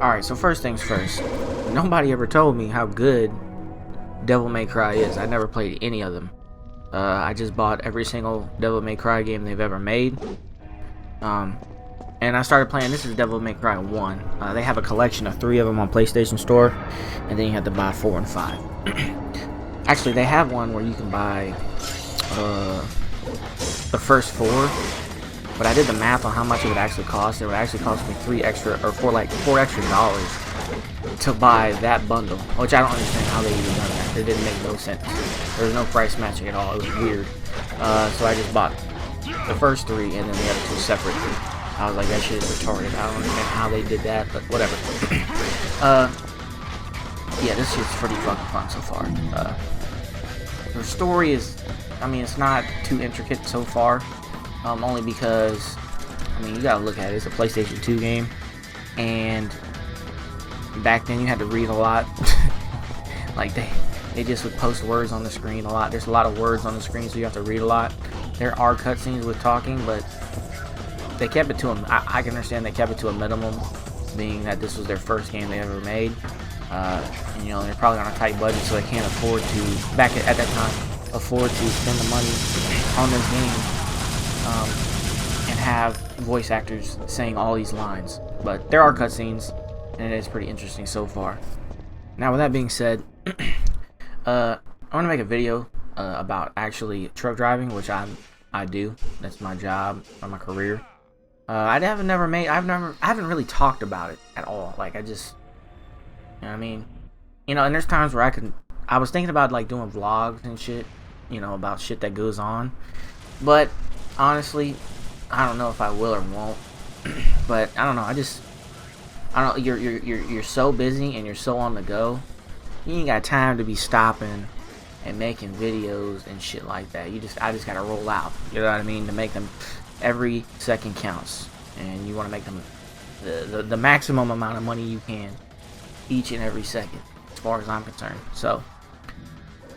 Alright, so first things first. Nobody ever told me how good Devil May Cry is. I never played any of them. I just bought every single Devil May Cry game they've ever made. And I started playing, this is Devil May Cry 1. They have a collection of 3 of them on PlayStation Store. And then you have to buy 4 and 5. Actually, they have one where you can buy the first 4. But I did the math on how much it would actually cost. It would actually cost me $4 extra to buy that bundle, which I don't understand how they even done that. It didn't make no sense. There was no price matching at all. It was weird. So I just bought the first 3 and then the other 2 separate. I was like, that shit is retarded. I don't understand how they did that, but whatever. Yeah, this shit's pretty fucking fun so far. The story is, I mean, it's not too intricate so far. Only because, I mean, you gotta look at it. It's a PlayStation 2 game, and back then you had to read a lot. Like they just would post words on the screen a lot. There's a lot of words on the screen, so you have to read a lot. There are cutscenes with talking, but they kept it to I can understand they kept it to a minimum, being that this was their first game they ever made. And, you know, they're probably on a tight budget, so they can't afford to, back at that time, afford to spend the money on this game. And have voice actors saying all these lines. But there are cutscenes, and it is pretty interesting so far. Now, with that being said, I want to make a video about actually truck driving, which I do. That's my job or my career. I haven't really talked about it at all. Like, I just, you know what I mean? You know, and there's times where I was thinking about, like, doing vlogs and shit, you know, about shit that goes on. But honestly, I don't know if I will or won't. But I don't know. You're so busy and you're so on the go. You ain't got time to be stopping and making videos and shit like that. I just gotta roll out. You know what I mean? To make them, every second counts, and you want to make them the maximum amount of money you can each and every second, as far as I'm concerned. So.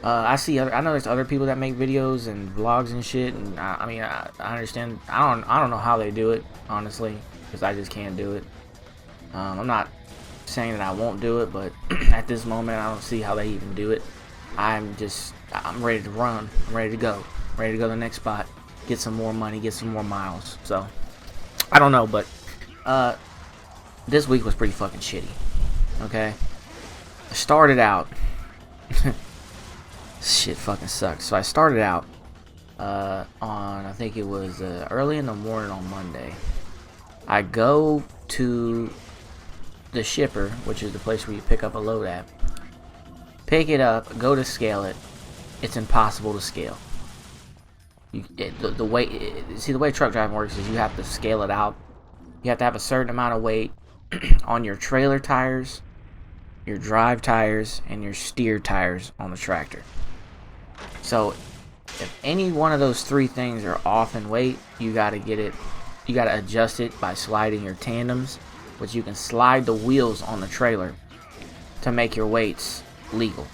I know there's other people that make videos and vlogs and shit, and I mean, I understand. I don't know how they do it, honestly, because I just can't do it. I'm not saying that I won't do it, but at this moment, I don't see how they even do it. I'm ready to run. I'm ready to go. I'm ready to go to the next spot, get some more money, get some more miles. So, I don't know, but this week was pretty fucking shitty. Okay, I started out. Shit fucking sucks. So I started out on, I think it was early in the morning on Monday. I go to the shipper, which is the place where you pick up a load at. Pick it up, go to scale it. It's impossible to scale. The way truck driving works is you have to scale it out. You have to have a certain amount of weight on your trailer tires, your drive tires, and your steer tires on the tractor. So, if any one of those 3 things are off in weight, you gotta adjust it by sliding your tandems, which you can slide the wheels on the trailer to make your weights legal.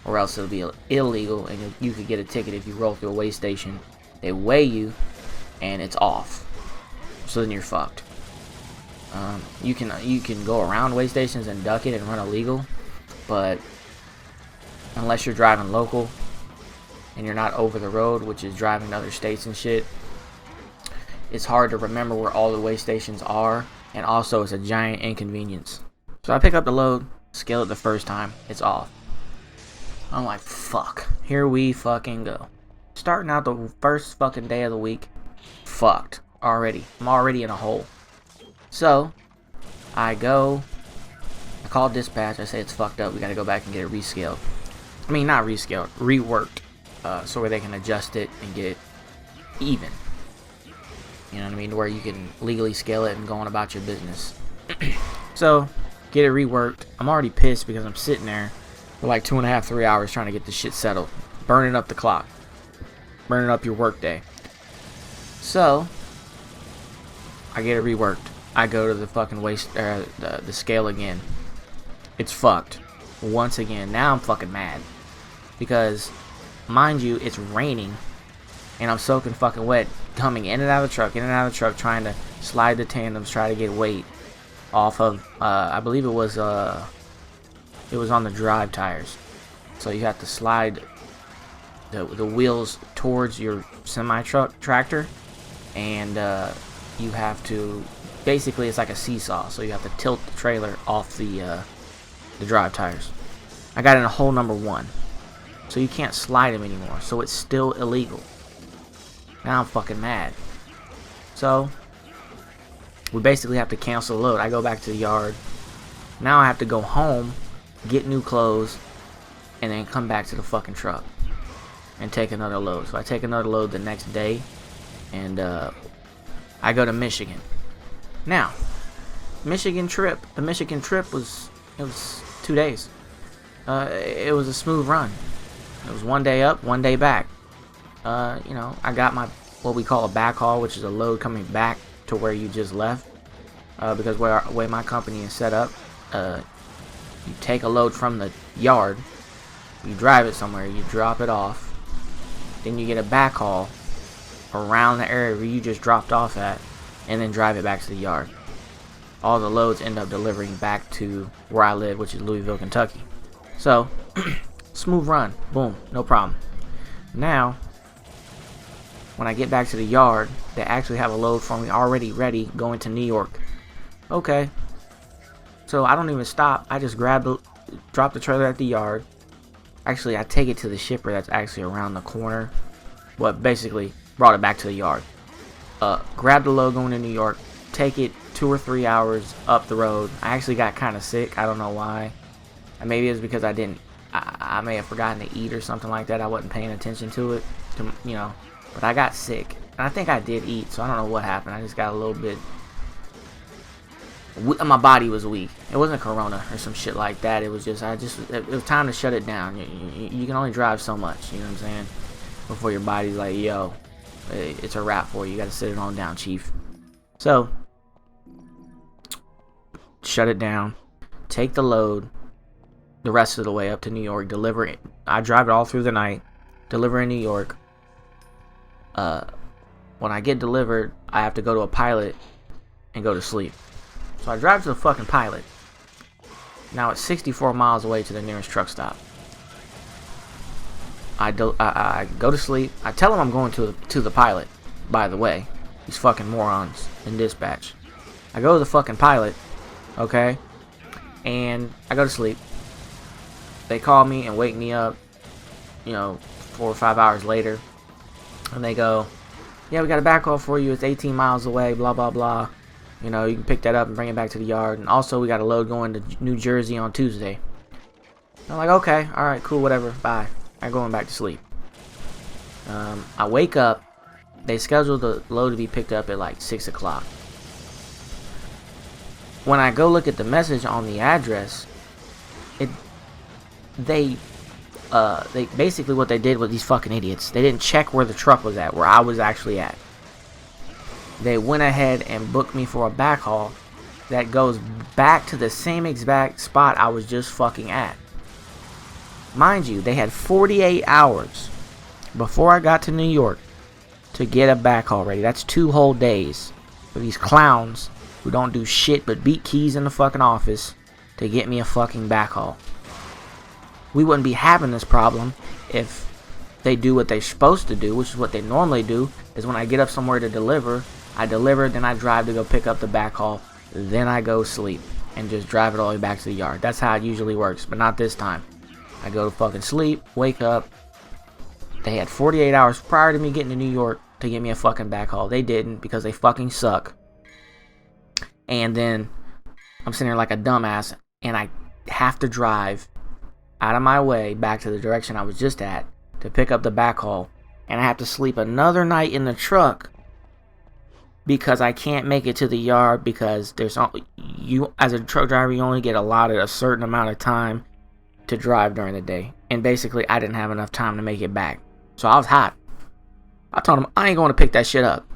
Or else it'll be illegal, and you could get a ticket if you roll through a weigh station. They weigh you, and it's off. So then you're fucked. You can go around weigh stations and duck it and run illegal, but unless you're driving local and you're not over the road, which is driving to other states and shit, it's hard to remember where all the weigh stations are, and also it's a giant inconvenience. So I pick up the load, scale it the first time, it's off. I'm like, fuck, here we fucking go. Starting out the first fucking day of the week, fucked already. I'm already in a hole. So I call dispatch, I say it's fucked up, we gotta go back and get it rescaled. I mean, not rescaled, reworked. So where they can adjust it and get it even. You know what I mean? Where you can legally scale it and go on about your business. So, get it reworked. I'm already pissed because I'm sitting there for like 2.5, 3 hours trying to get this shit settled. Burning up the clock. Burning up your work day. So, I get it reworked. I go to the fucking the scale again. It's fucked. Once again. Now I'm fucking mad. Because, mind you, it's raining, and I'm soaking fucking wet, coming in and out of the truck, trying to slide the tandems, try to get weight. off of, I believe it was on the drive tires. So you have to slide the wheels towards your semi-truck tractor, and you have to, basically it's like a seesaw, so you have to tilt the trailer off the drive tires. I got in a hole number 1, so you can't slide them anymore, so it's still illegal. Now I'm fucking mad. So we basically have to cancel the load. I go back to the yard. Now I have to go home, get new clothes, and then come back to the fucking truck and take another load. So I take another load the next day, and I go to Michigan. Now, the Michigan trip was 2 days. It was a smooth run. It was 1 day up, 1 day back. I got my, what we call a backhaul, which is a load coming back to where you just left. Because the way my company is set up, you take a load from the yard, you drive it somewhere, you drop it off, then you get a backhaul around the area where you just dropped off at, and then drive it back to the yard. All the loads end up delivering back to where I live, which is Louisville, Kentucky. So, smooth run. Boom. No problem. Now, when I get back to the yard, they actually have a load for me already ready going to New York. Okay. So, I don't even stop. I just drop the trailer at the yard. Actually, I take it to the shipper that's actually around the corner. But basically, brought it back to the yard. Grab the load going to New York. Take it 2 or 3 hours up the road. I actually got kind of sick. I don't know why. And maybe it's because I may have forgotten to eat or something like that. I wasn't paying attention to it. But I got sick. And I think I did eat, so I don't know what happened. I just got a little bit... My body was weak. It wasn't corona or some shit like that. It was just, it was time to shut it down. You can only drive so much, you know what I'm saying? Before your body's like, yo, it's a wrap for you. You got to sit it on down, chief. So, shut it down. Take the load the rest of the way up to New York. Deliver it. I drive it all through the night. Deliver in New York. When I get delivered, I have to go to a pilot and go to sleep. So I drive to the fucking pilot. Now it's 64 miles away to the nearest truck stop. I go to sleep. I tell him I'm going to the pilot, by the way. These fucking morons in dispatch. I go to the fucking pilot, okay? And I go to sleep. They call me and wake me up, 4 or 5 hours later. And they go, yeah, we got a backhaul for you. It's 18 miles away, blah, blah, blah. You can pick that up and bring it back to the yard. And also, we got a load going to New Jersey on Tuesday. I'm like, okay, alright, cool, whatever, bye. I'm going back to sleep. I wake up. They scheduled the load to be picked up at like 6 o'clock. When I go look at the message on the address, they basically what they did with these fucking idiots, they didn't check where the truck was at, where I was actually at. They went ahead and booked me for a backhaul that goes back to the same exact spot I was just fucking at. Mind you, they had 48 hours before I got to New York to get a backhaul ready. That's 2 whole days for these clowns who don't do shit but beat keys in the fucking office to get me a fucking backhaul. We wouldn't be having this problem if they do what they're supposed to do, which is what they normally do, is when I get up somewhere to deliver, I deliver, then I drive to go pick up the backhaul, then I go sleep and just drive it all the way back to the yard. That's how it usually works, but not this time. I go to fucking sleep, wake up. They had 48 hours prior to me getting to New York to get me a fucking backhaul. They didn't, because they fucking suck. And then I'm sitting there like a dumbass, and I have to drive out of my way back to the direction I was just at to pick up the backhaul, and I have to sleep another night in the truck because I can't make it to the yard, because you as a truck driver, you only get allotted a certain amount of time to drive during the day, and basically I didn't have enough time to make it back. So I was hot. I told him I ain't going to pick that shit up.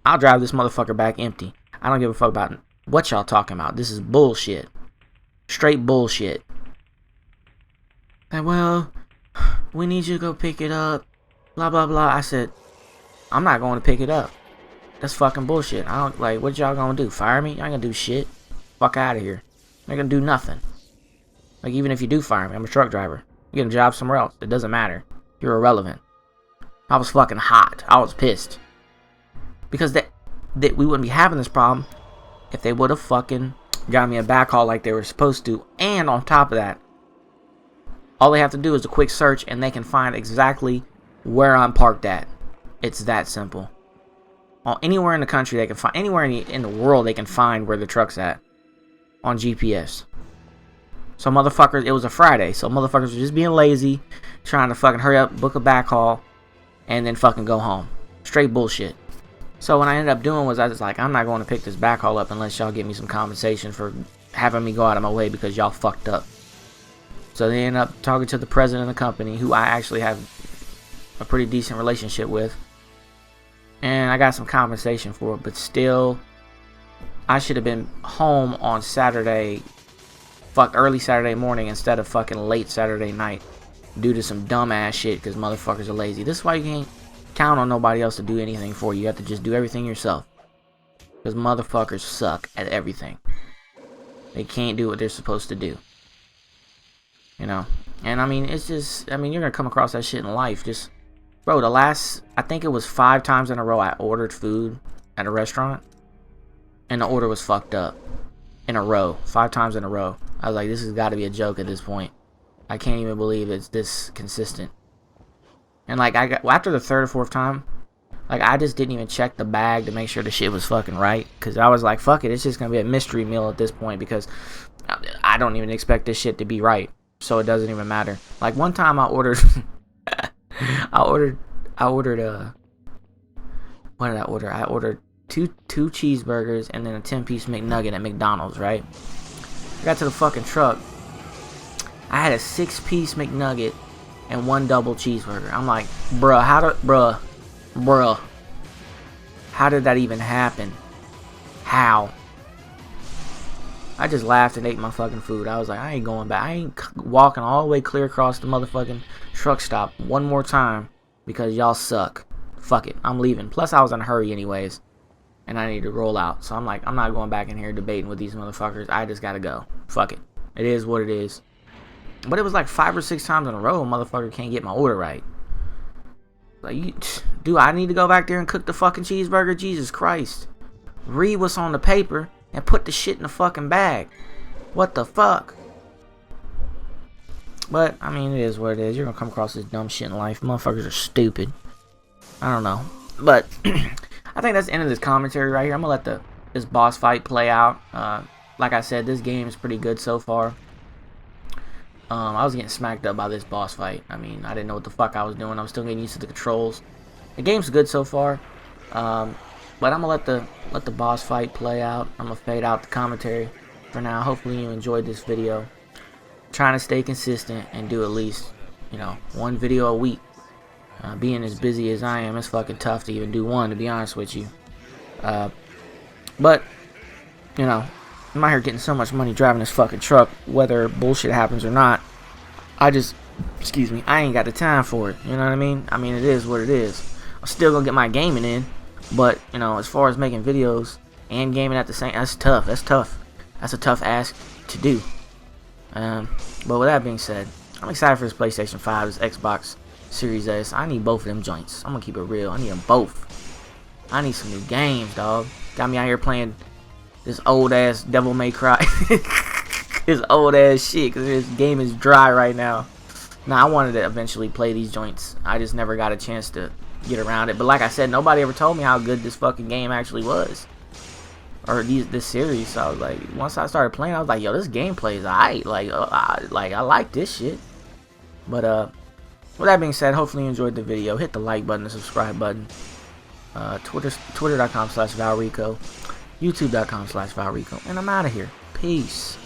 I'll drive this motherfucker back empty. I don't give a fuck about what y'all talking about. This is bullshit. Straight bullshit. And, well, we need you to go pick it up. Blah, blah, blah. I said, I'm not going to pick it up. That's fucking bullshit. I don't, what y'all gonna do? Fire me? Y'all ain't gonna do shit. Fuck out of here. They're gonna do nothing. Like, even if you do fire me, I'm a truck driver. You get a job somewhere else. It doesn't matter. You're irrelevant. I was fucking hot. I was pissed. Because that we wouldn't be having this problem if they would have fucking got me a backhaul like they were supposed to. And on top of that, all they have to do is a quick search and they can find exactly where I'm parked at. It's that simple. Anywhere in the country they can find, anywhere in the world they can find where the truck's at on GPS. So motherfuckers, it was a Friday, so motherfuckers were just being lazy, trying to fucking hurry up, book a backhaul, and then fucking go home. Straight bullshit. So what I ended up doing was I was like, I'm not going to pick this backhaul up unless y'all give me some compensation for having me go out of my way because y'all fucked up. So they ended up talking to the president of the company, who I actually have a pretty decent relationship with. And I got some compensation for it, but still, I should have been home on Saturday, early Saturday morning instead of fucking late Saturday night due to some dumbass shit because motherfuckers are lazy. This is why you can't count on nobody else to do anything for you. You have to just do everything yourself because motherfuckers suck at everything. They can't do what they're supposed to do. You know? And I mean, it's just, I mean, you're gonna come across that shit in life. Just, bro, I think it was 5 times in a row I ordered food at a restaurant and the order was fucked up in a row. 5 times in a row. I was like, this has got to be a joke at this point. I can't even believe it's this consistent. And like, after the 3rd or 4th time, like, I just didn't even check the bag to make sure the shit was fucking right. Because I was like, fuck it, it's just going to be a mystery meal at this point because I don't even expect this shit to be right. So it doesn't even matter. Like, one time I ordered, what did I order? I ordered two cheeseburgers and then a 10-piece McNugget at McDonald's, right? I got to the fucking truck. I had a 6-piece McNugget and 1 double cheeseburger. I'm like, bruh, how did that even happen? How? I just laughed and ate my fucking food. I was like, I ain't going back. I ain't walking all the way clear across the motherfucking truck stop one more time because y'all suck. Fuck it, I'm leaving. Plus, I was in a hurry anyways, and I need to roll out. So I'm like, I'm not going back in here debating with these motherfuckers. I just gotta go. Fuck it. It is what it is. But it was like 5 or 6 times in a row, a motherfucker can't get my order right. Like, do I need to go back there and cook the fucking cheeseburger? Jesus Christ. Read what's on the paper and put the shit in the fucking bag. What the fuck? But, I mean, it is what it is. You're gonna come across this dumb shit in life. Motherfuckers are stupid. I don't know. But, I think that's the end of this commentary right here. I'm gonna let this boss fight play out. Like I said, this game is pretty good so far. I was getting smacked up by this boss fight. I mean, I didn't know what the fuck I was doing. I was still getting used to the controls. The game's good so far. But I'm gonna let the boss fight play out. I'm gonna fade out the commentary for now. Hopefully you enjoyed this video. Trying to stay consistent and do at least, you know, 1 video a week. Being as busy as I am, it's fucking tough to even do 1, to be honest with you. But, you know, I'm out here getting so much money driving this fucking truck, whether bullshit happens or not. I ain't got the time for it. You know what I mean? I mean, it is what it is. I'm still gonna get my gaming in, but, you know, as far as making videos and gaming at the same, that's tough. That's tough. That's a tough ask to do. But with that being said, I'm excited for this PlayStation 5, this Xbox Series S. I need both of them joints. I'm gonna keep it real. I need them both. I need some new games, dog. Got me out here playing this old ass Devil May Cry. This old ass shit, because this game is dry right now. Now, I wanted to eventually play these joints. I just never got a chance to get around it. But like I said, nobody ever told me how good this fucking game actually was. Or this series. So I was like, once I started playing, I was like, yo, this gameplay is alright. Like, I like this shit. But, with that being said, hopefully you enjoyed the video. Hit the like button, the subscribe button. Twitter.com/ValRico. YouTube.com/ValRico. And I'm out of here. Peace.